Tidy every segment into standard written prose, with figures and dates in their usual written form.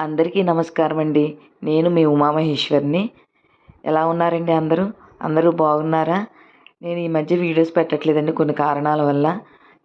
అందరికీ నమస్కారం అండి. నేను మీ ఉమామహేశ్వరిని. ఎలా ఉన్నారండి అందరూ? అందరూ బాగున్నారా? నేను ఈ మధ్య వీడియోస్ పెట్టట్లేదండి కొన్ని కారణాల వల్ల.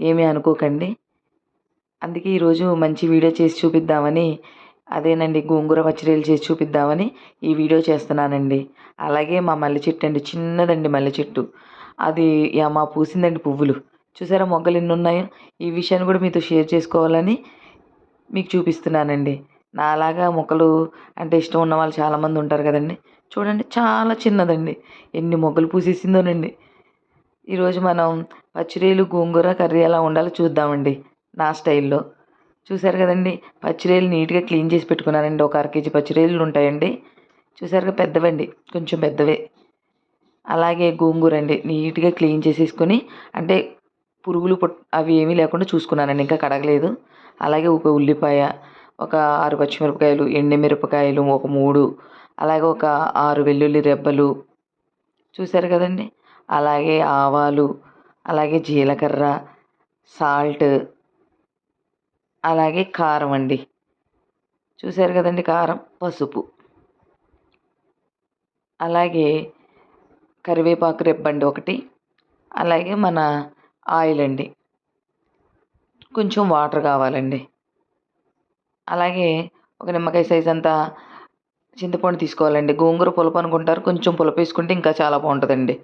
ఏమీ అనుకోకండి. అందుకే ఈరోజు మంచి వీడియో చేసి చూపిద్దామని, అదేనండి గోంగూర పచ్చడిలు చేసి చూపిద్దామని ఈ వీడియో చేస్తున్నానండి. అలాగే మా మల్లె చెట్టు అండి, చిన్నదండి మల్లె చెట్టు. అది పూసిందండి పువ్వులు. చూసారా మొగ్గలు ఎన్ని ఉన్నాయో? ఈ విషయాన్ని కూడా మీతో షేర్ చేసుకోవాలని మీకు చూపిస్తున్నానండి. నాలాగా మొక్కలు అంటే ఇష్టం ఉన్న వాళ్ళు చాలామంది ఉంటారు కదండి. చూడండి చాలా చిన్నదండి. ఎన్ని మొగ్గలు పూసేసిందోనండి. ఈరోజు మనం పచ్చిరొయ్యలు గోంగూర కర్రీ ఎలా ఉండాలో చూద్దామండి నా స్టైల్లో. చూసారు కదండి, పచ్చిరొయ్యలు నీట్గా క్లీన్ చేసి పెట్టుకున్నానండి. ఒక అర కేజీ పచ్చిరొయ్యలు ఉంటాయండి. చూసారుగా, పెద్దవండి, కొంచెం పెద్దవే. అలాగే గోంగూర అండి, నీట్గా క్లీన్ చేసేసుకొని, అంటే పురుగులు అవి ఏమీ లేకుండా చూసుకున్నానండి, ఇంకా కడగలేదు. అలాగే ఒక ఉల్లిపాయ, ఒక 6 పచ్చిమిరపకాయలు, ఎండుమిరపకాయలు ఒక 3, అలాగే ఒక 6 వెల్లుల్లి రెబ్బలు. చూసారు కదండి. అలాగే ఆవాలు, అలాగే జీలకర్ర, సాల్ట్, అలాగే కారం అండి. చూసారు కదండి, కారం, పసుపు, అలాగే కరివేపాకు రెబ్బండి ఒకటి, అలాగే మన ఆయిల్ అండి, కొంచెం వాటర్ కావాలండి. అలాగే ఒక నిమ్మకాయ సైజ్ అంతా చింతపండు తీసుకోవాలండి. గోంగూర పులుపు అనుకుంటారు, కొంచెం పులుపు వేసుకుంటే ఇంకా చాలా బాగుంటుందండి.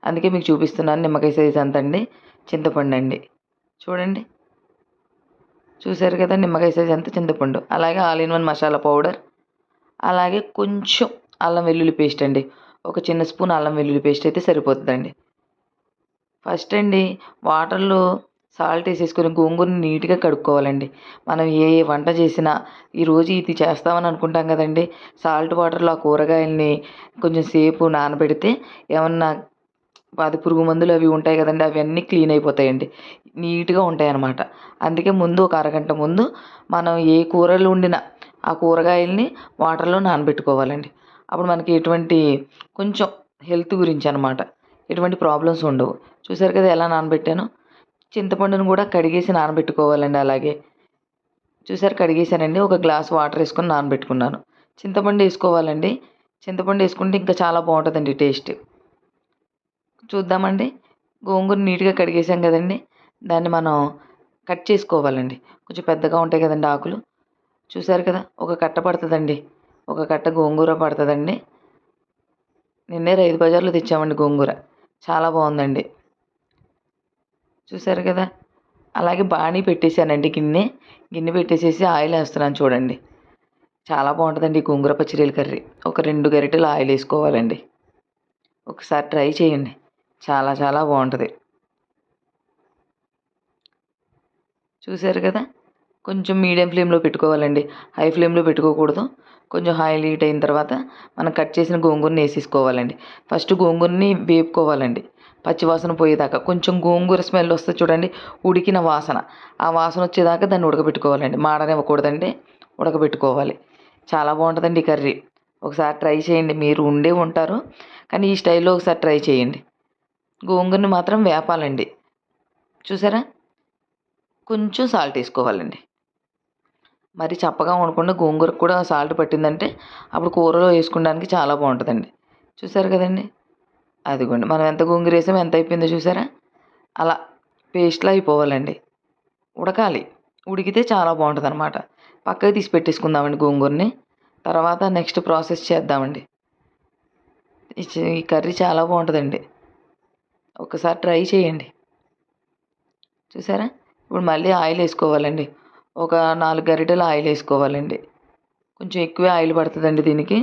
అందుకే మీకు చూపిస్తున్నాను. నిమ్మకాయ సైజ్ అంత అండి చింతపండు అండి. చూడండి, చూసారు కదా, నిమ్మకాయ సైజ్ అంత చింతపండు. అలాగే all in one masala powder, అలాగే కొంచెం అల్లం వెల్లుల్లి పేస్ట్ అండి. ఒక చిన్న స్పూన్ అల్లం వెల్లుల్లి పేస్ట్ అయితే సరిపోతుందండి. ఫస్ట్ అండి వాటర్లో సాల్ట్ వేసేసుకొని గోంగూరని నీట్గా కడుక్కోవాలండి. మనం ఏ ఏ వంట చేసినా ఈరోజు ఇది చేస్తామని అనుకుంటాం కదండి, సాల్ట్ వాటర్లో ఆ కూరగాయల్ని కొంచెం సేపు నానబెడితే ఏమన్నా అది పురుగు మందులు అవి ఉంటాయి కదండి, అవన్నీ క్లీన్ అయిపోతాయండి, నీట్గా ఉంటాయి అన్నమాట. అందుకే ముందు ఒక అరగంట ముందు మనం ఏ కూరలు వండినా ఆ కూరగాయల్ని వాటర్లో నానబెట్టుకోవాలండి. అప్పుడు మనకి ఎటువంటి కొంచెం హెల్త్ గురించి అనమాట ఎటువంటి ప్రాబ్లమ్స్ ఉండవు. చూసారు కదా ఎలా నానబెట్టానో. చింతపండును కూడా కడిగేసి నానబెట్టుకోవాలండి. అలాగే చూసారు, కడిగేసానండి. ఒక గ్లాస్ వాటర్ వేసుకొని నానబెట్టుకున్నాను. చింతపండు వేసుకోవాలండి. చింతపండు వేసుకుంటే ఇంకా చాలా బాగుంటుందండి టేస్ట్. చూద్దామండి. గోంగూర నీట్గా కడిగేసాం కదండి, దాన్ని మనం కట్ చేసుకోవాలండి. కొంచెం పెద్దగా ఉంటాయి కదండి ఆకులు. చూసారు కదా, ఒక కట్ట పడుతుందండి, ఒక కట్ట గోంగూర పడుతుందండి. నిన్నే రైతు బజార్లో తెచ్చామండి గోంగూర, చాలా బాగుందండి. చూసారు కదా. అలాగే బాణీ పెట్టేశానండి, గిన్నె పెట్టేసేసి ఆయిల్ వేస్తున్నాను చూడండి. చాలా బాగుంటుందండి గోంగూర పచ్చిరొయ్యల కర్రీ. ఒక 2 గరిటెలు ఆయిల్ వేసుకోవాలండి. ఒకసారి ట్రై చేయండి, చాలా చాలా బాగుంటుంది. చూసారు కదా, కొంచెం మీడియం ఫ్లేమ్లో పెట్టుకోవాలండి, హై ఫ్లేమ్లో పెట్టుకోకూడదు. కొంచెం ఆయిల్ హీట్ అయిన తర్వాత మనం కట్ చేసిన గోంగూరని వేసేసుకోవాలండి. ఫస్ట్ గోంగూరని వేపుకోవాలండి, పచ్చివాసన పోయేదాకా. కొంచెం గోంగూర స్మెల్ వస్తుంది చూడండి, ఉడికిన వాసన, ఆ వాసన వచ్చేదాకా దాన్ని ఉడకబెట్టుకోవాలండి. మాడనివ్వకూడదండి, ఉడకబెట్టుకోవాలి. చాలా బాగుంటుందండి ఈ కర్రీ. ఒకసారి ట్రై చేయండి. మీరు ఉండే ఉంటారు కానీ ఈ స్టైల్లో ఒకసారి ట్రై చేయండి. గోంగూరని మాత్రం వేపాలండి. చూసారా, కొంచెం సాల్ట్ వేసుకోవాలండి. మరి చప్పగా ఉండకుండా గోంగూరకు కూడా సాల్ట్ పట్టిందంటే అప్పుడు కూరలో వేసుకోవడానికి చాలా బాగుంటుందండి. చూసారు కదండి, అదిగోండి మనం ఎంత గోంగూర వేసామో ఎంత అయిపోయిందో చూసారా. అలా పేస్ట్లా అయిపోవాలండి, ఉడకాలి. ఉడికితే చాలా బాగుంటుంది అనమాట. పక్కకి తీసి పెట్టేసుకుందామండి గోంగూరని. తర్వాత నెక్స్ట్ ప్రాసెస్ చేద్దామండి. ఈ కర్రీ చాలా బాగుంటుందండి, ఒకసారి ట్రై చేయండి. చూసారా, ఇప్పుడు మళ్ళీ ఆయిల్ వేసుకోవాలండి. ఒక 4 గరిటెలు ఆయిల్ వేసుకోవాలండి. కొంచెం ఎక్కువే ఆయిల్ పడుతుందండి దీనికి.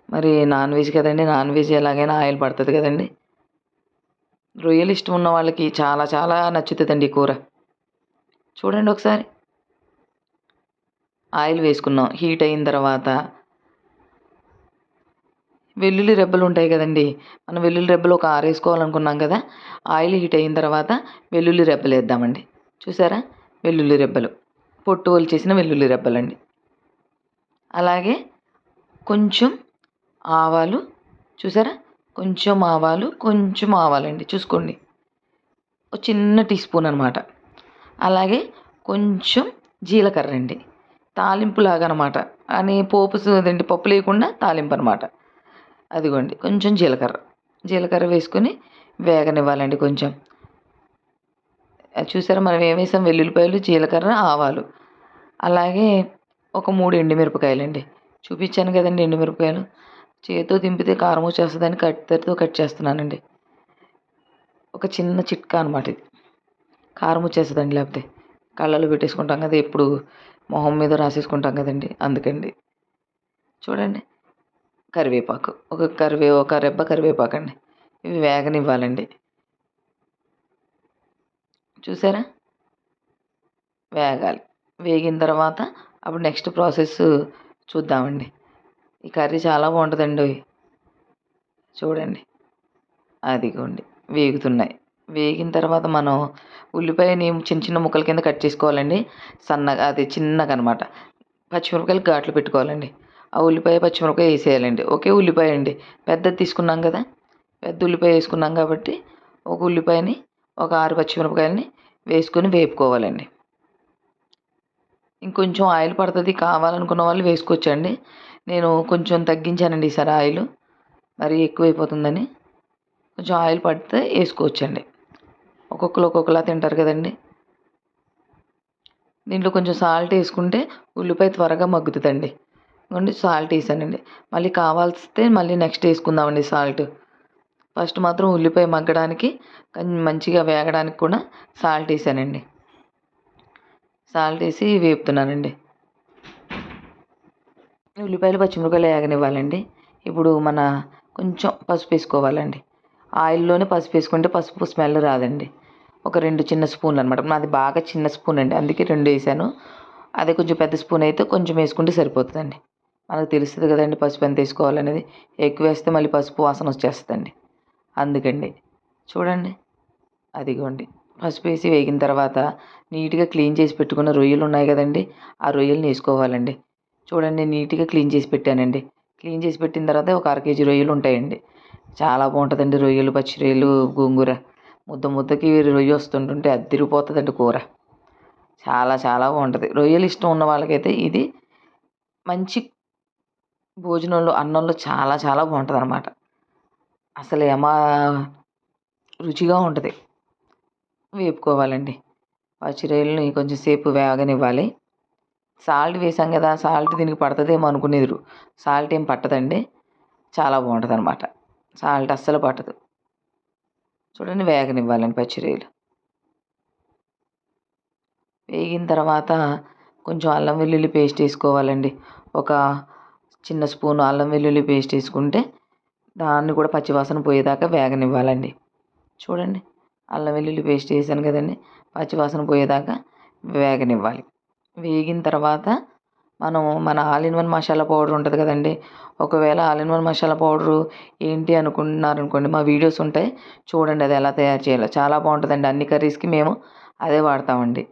మరి నాన్ వెజ్ కదండి, నాన్ వెజ్ ఎలాగైనా ఆయిల్ పడుతుంది కదండి. రొయ్యలు ఇష్టం ఉన్న వాళ్ళకి చాలా చాలా నచ్చుతుందండి ఈ కూర. చూడండి ఒకసారి. ఆయిల్ వేసుకున్నాం, హీట్ అయిన తర్వాత వెల్లుల్లి రెబ్బలు ఉంటాయి కదండి, మనం వెల్లుల్లి రెబ్బలు ఒక 6 వేసుకోవాలనుకున్నాం కదా. ఆయిల్ హీట్ అయిన తర్వాత వెల్లుల్లి రెబ్బలు వేద్దామండి. చూసారా, వెల్లుల్లి రెబ్బలు, పొట్టు వలిచేసిన వెల్లుల్లి రెబ్బలండి. అలాగే కొంచెం ఆవాలు. చూసారా, కొంచెం ఆవాలండి, చూసుకోండి, ఒక చిన్న టీ స్పూన్ అనమాట. అలాగే కొంచెం జీలకర్ర అండి. తాలింపులాగా అనమాట. అని అదేంటి పప్పు లేకుండా తాలింపు అనమాట. అదిగోండి కొంచెం జీలకర్ర వేసుకొని వేగనివ్వాలండి కొంచెం. చూసారా మనం ఏమేసాం, వెల్లుల్లిపాయలు, జీలకర్ర, ఆవాలు, అలాగే ఒక 3 ఎండుమిరపకాయలండి. చూపించాను కదండి ఎండుమిరపకాయలు. చేత్తో దింపితే కారం వచ్చేస్తుందని కత్తెరతో కట్ చేస్తున్నానండి. ఒక చిన్న చిట్కా అనమాట ఇది. కారం వచ్చేస్తుందండి లేకపోతే. కళ్ళలో పెట్టేసుకుంటాం కదా ఎప్పుడు, మొహం మీద రాసేసుకుంటాం కదండి అందుకండి. చూడండి కరివేపాకు, ఒక రెబ్బ కరివేపాకండి. ఇవి వేగనివ్వాలండి. చూసారా వేగాలి. వేగిన తర్వాత అప్పుడు నెక్స్ట్ ప్రాసెస్ చూద్దామండి. ఈ కర్రీ చాలా బాగుంటుందండి. చూడండి అదిగోండి వేగుతున్నాయి. వేగిన తర్వాత మనం ఉల్లిపాయని చిన్న చిన్న ముక్కల కింద కట్ చేసుకోవాలండి. సన్నగా అది చిన్నగా అనమాట. పచ్చిమిరపకాయలు ఘాట్లు పెట్టుకోవాలండి. ఆ ఉల్లిపాయ, పచ్చిమిరపకాయ వేసేయాలండి. ఒకే ఉల్లిపాయ అండి. పెద్దది తీసుకున్నాం కదా, పెద్ద ఉల్లిపాయ వేసుకున్నాం కాబట్టి ఒక ఉల్లిపాయని, ఒక 6 పచ్చిమిరపకాయలని వేసుకొని వేపుకోవాలండి. ఇంకొంచెం ఆయిల్ పడుతుంది కావాలనుకున్న వాళ్ళు వేసుకోవచ్చండి. నేను కొంచెం తగ్గించానండి ఈసారి ఆయిల్, మరీ ఎక్కువైపోతుందని. కొంచెం ఆయిల్ పడితే వేసుకోవచ్చండి. ఒక్కొక్కరు ఒక్కొక్కలా తింటారు కదండి. దీంట్లో కొంచెం సాల్ట్ వేసుకుంటే ఉల్లిపాయ త్వరగా మగ్గుతుందండి. ఇదిగోండి సాల్ట్ వేసానండి. మళ్ళీ కావాల్సితే మళ్ళీ నెక్స్ట్ వేసుకుందామండి సాల్ట్. ఫస్ట్ మాత్రం ఉల్లిపాయ మగ్గడానికి మంచిగా వేగడానికి కూడా సాల్ట్ వేసానండి. సాల్ట్ వేసి వేపుతున్నానండి. ఉల్లిపాయలు, పచ్చిమిరపకాయలు వేగనివ్వాలండి. ఇప్పుడు కొంచెం పసుపు వేసుకోవాలండి. ఆయిల్లోనే పసుపు వేసుకుంటే పసుపు స్మెల్ రాదండి. ఒక 2 చిన్న స్పూన్లు అనమాట. నాది బాగా చిన్న స్పూన్ అండి, అందుకే 2 వేసాను. అదే కొంచెం పెద్ద స్పూన్ అయితే కొంచెం వేసుకుంటే సరిపోతుందండి. మనకు తెలుస్తుంది కదండి పసుపు ఎంత వేసుకోవాలనేది. ఎక్కువ వేస్తే మళ్ళీ పసుపు వాసన వచ్చేస్తుందండి, అందుకండి. చూడండి అదిగోండి పసుపు వేసి వేగిన తర్వాత నీట్గా క్లీన్ చేసి పెట్టుకున్న రొయ్యలు ఉన్నాయి కదండి, ఆ రొయ్యలను వేసుకోవాలండి. చూడండి నీట్గా క్లీన్ చేసి పెట్టానండి. క్లీన్ చేసి పెట్టిన తర్వాత ఒక 1/2 కేజీ రొయ్యలు ఉంటాయండి. చాలా బాగుంటుందండి రొయ్యలు, పచ్చి రొయ్యలు, గోంగూర. ముద్ద ముద్దకి రొయ్య వస్తుంటుంటే అదిరిపోతుందండి కూర. చాలా చాలా బాగుంటుంది. రొయ్యలు ఇష్టం ఉన్న వాళ్ళకైతే ఇది మంచి భోజనంలో, అన్నంలో చాలా చాలా బాగుంటుంది అనమాట. అసలు రుచిగా ఉంటుంది. వేపుకోవాలండి. పచ్చి రొయ్యలని కొంచెం సేపు వేగనివ్వాలి. సాల్ట్ వేసాం కదా, సాల్ట్ దీనికి పడుతుందేమో అనుకునేరు. సాల్ట్ ఏం పట్టదండి, చాలా బాగుంటుంది అనమాట. సాల్ట్ అస్సలు పట్టదు. చూడండి వేగనివ్వాలండి పచ్చి రొయ్యలు. వేగిన తర్వాత కొంచెం అల్లం వెల్లుల్లి పేస్ట్ వేసుకోవాలండి. ఒక చిన్న స్పూన్ అల్లం వెల్లుల్లి పేస్ట్ వేసుకుంటే దాన్ని కూడా పచ్చివాసన పోయేదాకా వేగనివ్వాలండి. చూడండి అల్లం వెల్లుల్లి పేస్ట్ వేసాను కదండి, పచ్చివాసన పోయేదాకా వేగనివ్వాలి. వేగిన తర్వాత మన all in one masala powder ఉంటుంది కదండి. ఒకవేళ all in one masala powder ఏంటి అనుకుంటున్నారనుకోండి, మా వీడియోస్ ఉంటాయి చూడండి, అది ఎలా తయారు చేయాలో చాలా బాగుంటుందండి. అన్ని కర్రీస్కి మేము అదే వాడతామండి.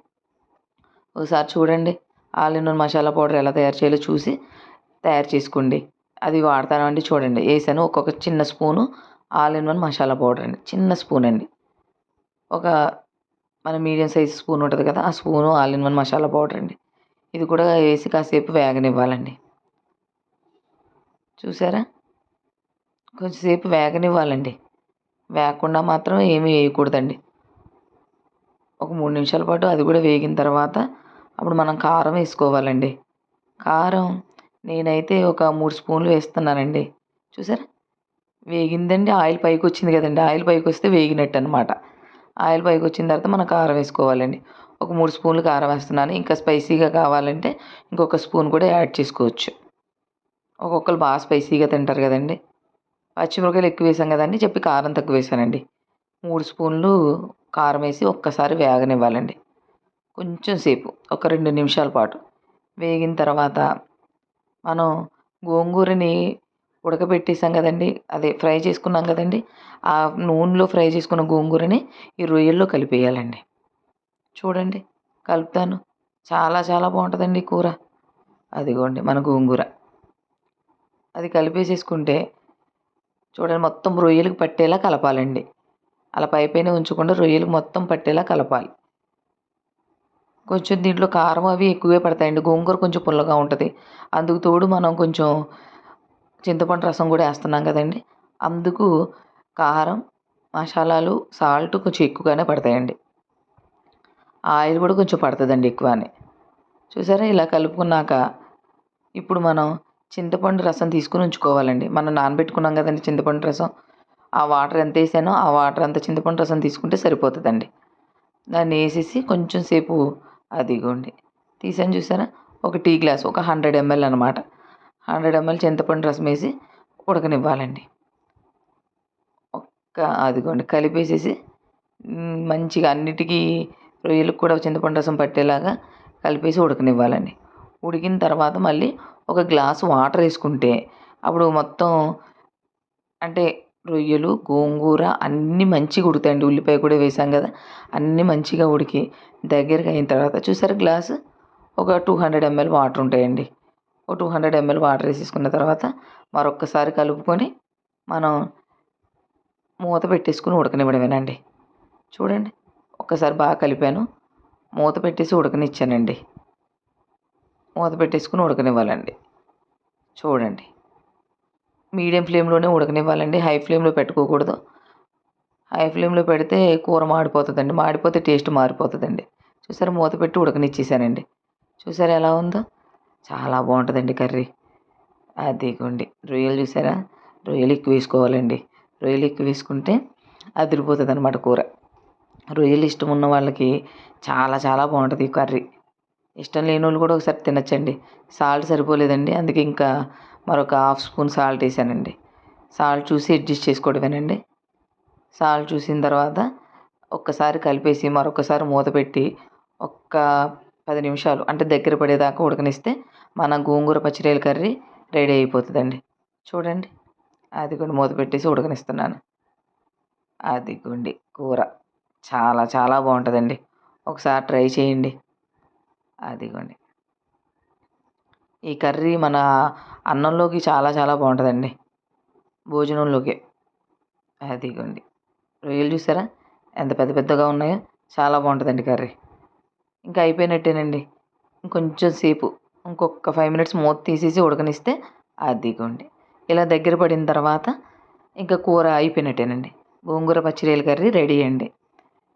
ఒకసారి చూడండి all in one masala powder ఎలా తయారు చేయాలో చూసి తయారు చేసుకోండి. అది వాడతానండి. చూడండి వేసాను ఒక్కొక్క చిన్న spoon all in one masala powder అండి, చిన్న స్పూన్ అండి. ఒక మన మీడియం సైజ్ స్పూన్ ఉంటుంది కదా, ఆ spoon all in one masala powder అండి. ఇది కూడా వేసి కాసేపు వేగనివ్వాలండి. చూసారా కొంచెంసేపు వేగనివ్వాలండి. వేగకుండా మాత్రం ఏమీ వేయకూడదండి. ఒక 3 నిమిషాల పాటు అది కూడా వేగిన తర్వాత అప్పుడు మనం కారం వేసుకోవాలండి. కారం నేనైతే ఒక 3 స్పూన్లు వేస్తున్నానండి. చూసారా వేగిందండి. ఆయిల్ పైకి వచ్చింది కదండి, ఆయిల్ పైకి వస్తే వేగినట్టు అనమాట. ఆయిల్ పైకి వచ్చిన తర్వాత మనం కారం వేసుకోవాలండి. ఒక 3 స్పూన్లు కారం వేస్తున్నాను. ఇంకా స్పైసీగా కావాలంటే ఇంకొక స్పూన్ కూడా యాడ్ చేసుకోవచ్చు. ఒక్కొక్కరు బాగా స్పైసీగా తింటారు కదండి. పచ్చిమిరపకాయలు ఎక్కువ వేసాం కదండి చెప్పి కారం తక్కువ వేసానండి. 3 స్పూన్లు కారం వేసి ఒక్కసారి వేగనివ్వాలండి. కొంచెం సేపు ఒక 2 నిమిషాల పాటు వేగిన తర్వాత మనం గోంగూరని ఉడకబెట్టేసాం కదండి, అదే ఫ్రై చేసుకున్నాం కదండి, ఆ నూనెలో ఫ్రై చేసుకున్న గోంగూరని ఈ రొయ్యల్లో కలిపేయాలండి. చూడండి కలుపుతాను. చాలా చాలా బాగుంటుందండి కూర. అదిగోండి మన గోంగూర అది కలిపేసేసుకుంటే చూడండి మొత్తం రొయ్యలకు పట్టేలా కలపాలండి. అలా పైపైన ఉంచకుండా రొయ్యలకు మొత్తం పట్టేలా కలపాలి. కొంచెం దీంట్లో కారం అవి ఎక్కువే పడతాయండి. గోంగూర కొంచెం పుల్లగా ఉంటుంది. అందుకు తోడు మనం కొంచెం చింతపండు రసం కూడా వేస్తున్నాం కదండీ! అందుకు కారం, మసాలాలు, సాల్ట్ కొంచెం ఎక్కువగానే పడతాయండి. ఆయిల్ కూడా కొంచెం పడుతుందండి ఎక్కువనే. చూసారా ఇలా కలుపుకున్నాక ఇప్పుడు మనం చింతపండు రసం తీసుకొని ఉంచుకోవాలండి. మనం నానబెట్టుకున్నాం కదండీ చింతపండు రసం. ఆ వాటర్ ఎంత వేసానో ఆ వాటర్ అంత చింతపండు రసం తీసుకుంటే సరిపోతుందండి. దాన్ని వేసేసి కొంచెం సేపు అదిగోండి తీసాను చూసారా, ఒక టీ గ్లాస్ ఒక 100 ml అనమాట. 100 ml చింతపండు రసం వేసి ఉడకనివ్వాలండి. అదిగోండి కలిపేసేసి మంచిగా అన్నిటికీ రొయ్యలకు కూడా చింతపండు రసం పట్టేలాగా కలిపేసి ఉడకనివ్వాలండి. ఉడికిన తర్వాత మళ్ళీ ఒక గ్లాసు వాటర్ వేసుకుంటే అప్పుడు మొత్తం అంటే రొయ్యలు, గోంగూర అన్నీ మంచిగా ఉడుకుతాయండి. ఉల్లిపాయ కూడా వేసాం కదా, అన్నీ మంచిగా ఉడికి దగ్గరగా అయిన తర్వాత చూసారా గ్లాసు ఒక 200 ml వాటర్ ఉంటాయండి. ఒక 200 ml వాటర్ వేసేసుకున్న తర్వాత మరొక్కసారి కలుపుకొని మనం మూత పెట్టేసుకుని ఉడకనివ్వడమేనండి. చూడండి ఒక్కసారి బాగా కలిపాను, మూత పెట్టేసి ఉడకనిచ్చానండి. మూత పెట్టేసుకుని ఉడకనివ్వాలండి. చూడండి మీడియం ఫ్లేమ్లోనే ఉడకనివ్వాలండి. హై ఫ్లేమ్లో పెట్టుకోకూడదు. హై ఫ్లేమ్లో పెడితే కూర మాడిపోతుందండి. మాడిపోతే టేస్ట్ మారిపోతుందండి. చూసారా మూత పెట్టి ఉడకనిచ్చేసానండి. చూసారా ఎలా ఉందో, చాలా బాగుంటుందండి కర్రీ. అదిగోండి రొయ్యలు చూసారా, రొయ్యలు ఎక్కువ వేసుకోవాలండి. రొయ్యలు ఎక్కువ వేసుకుంటే అదిరిపోతుంది అనమాట కూర. రొయ్యలు ఇష్టం ఉన్న వాళ్ళకి చాలా చాలా బాగుంటుంది ఈ కర్రీ. ఇష్టం లేని వాళ్ళు కూడా ఒకసారి తినచ్చండి. సాల్ట్ సరిపోలేదండి, అందుకే ఇంకా మరొక హాఫ్ స్పూన్ సాల్ట్ వేసానండి. సాల్ట్ చూసి అడ్జస్ట్ చేసుకోవడమేనండి. సాల్ట్ చూసిన తర్వాత ఒక్కసారి కలిపేసి మరొకసారి మూత పెట్టి ఒక్క 10 నిమిషాలు అంటే దగ్గర పడేదాకా ఉడకనిస్తే మన గోంగూర పచ్చిరొయ్యల కర్రీ రెడీ అయిపోతుందండి. చూడండి అదిగోండి మూత పెట్టేసి ఉడకనిస్తున్నాను. అదిగోండి కూర చాలా చాలా బాగుంటుందండి. ఒకసారి ట్రై చేయండి. అదిగోండి ఈ కర్రీ మన అన్నంలోకి చాలా చాలా బాగుంటుందండి, భోజనంలోకి. అదిగోండి రొయ్యలు చూసారా ఎంత పెద్ద పెద్దగా ఉన్నాయో, చాలా బాగుంటుందండి కర్రీ. ఇంకా అయిపోయినట్టేనండి. ఇంకొంచెం సేపు ఇంకొక 5 మినిట్స్ మూత తీసేసి ఉడకనిస్తే అదిగోండి ఇలా దగ్గర పడిన తర్వాత ఇంకా కూర అయిపోయినట్టేనండి. గోంగూర పచ్చిరొయ్యల కర్రీ రెడీ అండి.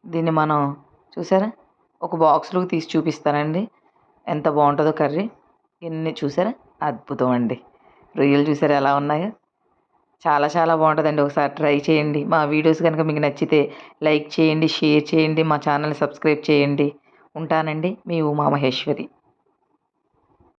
దీన్ని మనం చూసారా ఒక బాక్స్లోకి తీసి చూపిస్తానండి ఎంత బాగుంటుందో కర్రీ. ఇన్ని చూసారా అద్భుతం అండి. రొయ్యలు చూసారా ఎలా ఉన్నాయో, చాలా చాలా బాగుంటుందండి. ఒకసారి ట్రై చేయండి. మా వీడియోస్ కనుక మీకు నచ్చితే లైక్ చేయండి, షేర్ చేయండి, మా ఛానల్ని సబ్స్క్రైబ్ చేయండి. ఉంటానండి, మీ ఉమామహేశ్వరి.